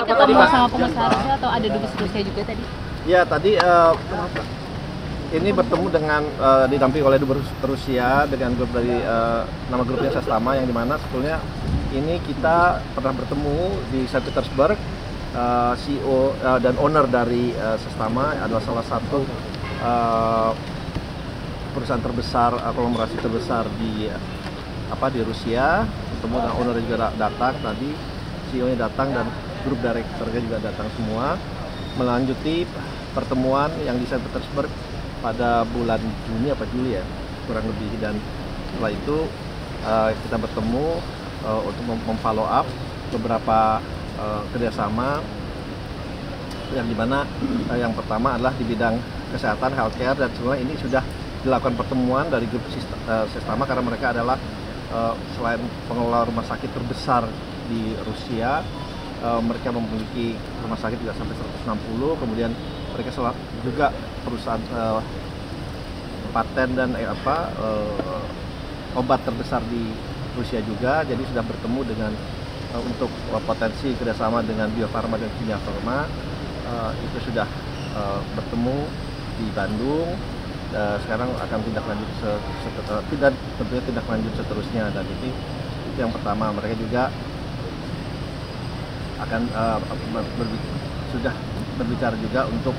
tadi ketemu sama pengusaha Rusia atau ada dubes Rusia juga tadi? Ya tadi ini bertemu dengan didampingi oleh dubes Rusia dengan grup dari nama grupnya Sestama, yang dimana sebetulnya ini kita pernah bertemu di Saint Petersburg. CEO dan owner dari Sestama adalah salah satu perusahaan terbesar, konglomerasi terbesar di Rusia. Ketemu dengan owner juga datang tadi, CEO-nya datang dan grup direkturnya juga datang semua, melanjuti pertemuan yang di Saint Petersburg pada bulan Juni Juli ya kurang lebih, dan setelah itu kita bertemu untuk memfollow up beberapa kerjasama, yang dimana yang pertama adalah di bidang kesehatan, healthcare, dan sebenarnya ini sudah dilakukan pertemuan dari grup Sestama karena mereka adalah selain pengelola rumah sakit terbesar di Rusia, mereka memiliki rumah sakit juga sampai 160, kemudian mereka juga perusahaan paten dan obat terbesar di Rusia juga, jadi sudah bertemu dengan untuk potensi kerjasama dengan Bio Farma dan Kimia Farma, itu sudah bertemu di Bandung. Sekarang akan tindak lanjut tentunya tindak lanjut seterusnya, dan itu yang pertama. Mereka juga akan sudah berbicara juga untuk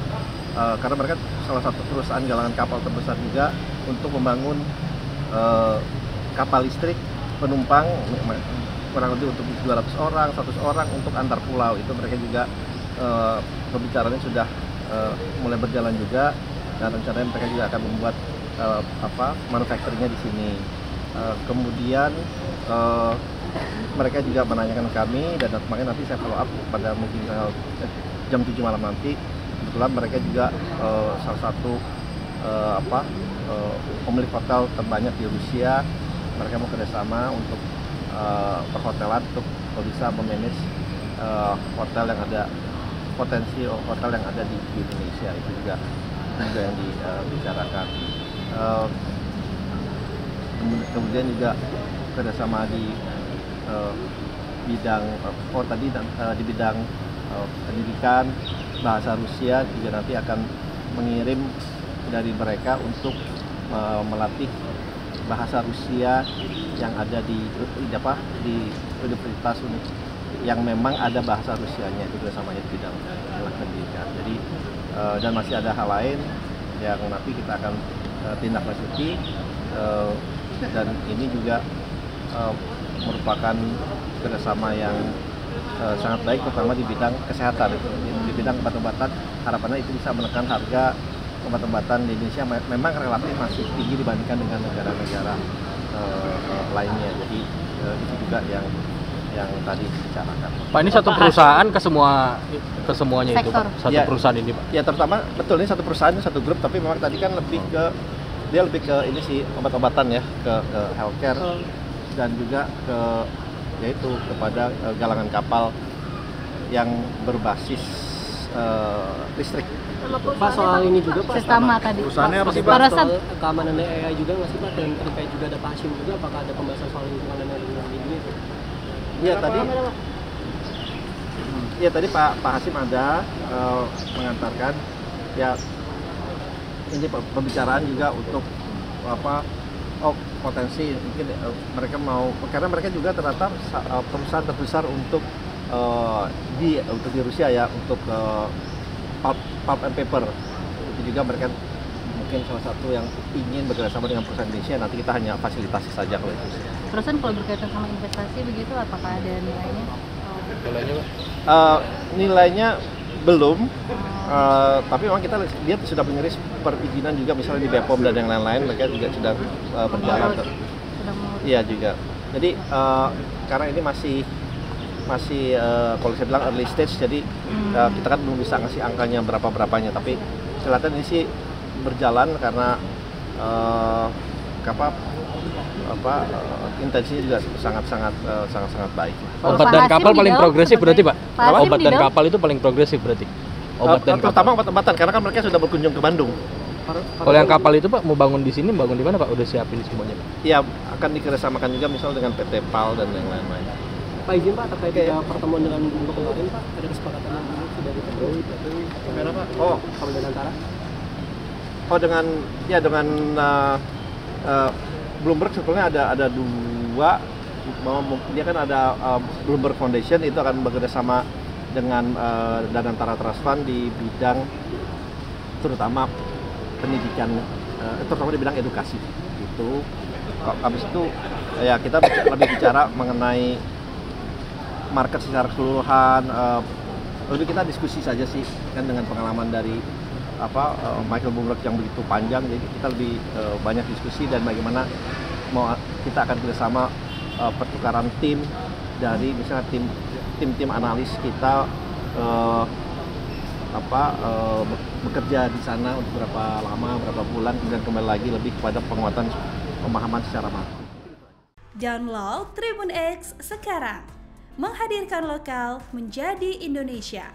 karena mereka salah satu perusahaan galangan kapal terbesar juga untuk membangun kapal listrik penumpang kurang lebih untuk 200 orang, 100 orang untuk antar pulau. Itu mereka juga pembicaraannya sudah mulai berjalan juga, dan rencananya mereka juga akan membuat manufacturingnya di sini. Kemudian mereka juga menanyakan kami, dan makanya nanti saya follow up pada meeting jam 7 malam nanti. Kebetulan mereka juga salah satu pemilik hotel terbanyak di Rusia. Mereka mau kerjasama untuk perhotelan untuk bisa memanage hotel yang ada, potensi hotel yang ada di Indonesia. Itu juga yang dibicarakan. Kemudian juga kerjasama di bidang di bidang pendidikan bahasa Rusia juga nanti akan mengirim dari mereka untuk melatih bahasa Rusia yang ada di universitas yang memang ada bahasa Rusianya, itu kerjasamanya di bidang pendidikan. Jadi dan masih ada hal lain yang nanti kita akan tindak lanjuti, dan ini juga merupakan kerjasama yang sangat baik, terutama di bidang kesehatan. Di bidang obat-obatan, harapannya itu bisa menekan harga obat-obatan di Indonesia memang relatif masih tinggi dibandingkan dengan negara-negara lainnya. Jadi itu juga yang tadi dibicarakan. Pak, ini satu perusahaan ke semuanya itu, Pak? Satu ya, perusahaan ini, Pak? Ya, terutama betul ini satu perusahaan, ini satu grup, tapi memang tadi kan lebih ke ini sih obat-obatan ya, ke healthcare, dan juga yaitu kepada galangan kapal yang berbasis listrik. Pak, soal ini juga Pak, Sestama tadi. Perusahaannya apa sih Pak? Soal keamanan AI juga nggak sih Pak? Dan terkait juga ada Pak Hashim juga, apakah ada pembahasan soal lingkungan dan ini itu? Iya tadi Pak Hashim ada mengantarkan ya ini pembicaraan juga untuk potensi mungkin mereka mau, karena mereka juga ternyata perusahaan terbesar untuk di Rusia ya, untuk pulp and paper. Itu juga mereka mungkin salah satu yang ingin bekerjasama dengan perusahaan Indonesia. Nanti kita hanya fasilitasi saja kalau itu. Perusahaan kalau berkaitan sama investasi begitu, apakah ada nilainya? Nilainya belum, tapi memang dia sudah mengiris perizinan juga, misalnya di BPOM dan yang lain-lain, mereka juga sudah berjalan. Iya juga. Jadi karena ini masih kalau saya bilang early stage, jadi kita kan belum bisa ngasih angkanya berapanya, tapi kelihatan ini sih berjalan karena intensinya juga sangat baik. Obat dan kapal paling progresif berarti, Pak? Obat dan kapal itu paling progresif berarti? Terutama obat-obatan, karena kan mereka sudah berkunjung ke Bandung. Kalau yang kapal itu Pak, mau bangun di sini, bangun di mana Pak? Udah siapin semuanya Pak? Iya, akan dikerjasamakan juga misal dengan PT PAL dan yang lain-lain. Pak izin Pak terkait pertemuan dengan Bloomberg kemarin Pak, ada kesepakatan yang sudah ditemui Gimana Pak? Oh, sama dengan antara? dengan Bloomberg sebetulnya ada dua. Dia kan ada Bloomberg Foundation, itu akan bekerja sama dengan Danantara Trust Fund di bidang terutama pendidikan, terutama di bidang edukasi. Itu habis itu ya kita lebih bicara mengenai market secara keseluruhan. Lebih kita diskusi saja sih kan dengan pengalaman dari Michael Bloomberg yang begitu panjang, jadi kita lebih banyak diskusi dan bagaimana kita akan bersama pertukaran tim dari misalnya tim analis kita bekerja di sana untuk berapa lama, berapa bulan, kemudian kembali lagi lebih kepada penguatan pemahaman secara makro. Download Tribun X sekarang, menghadirkan lokal menjadi Indonesia.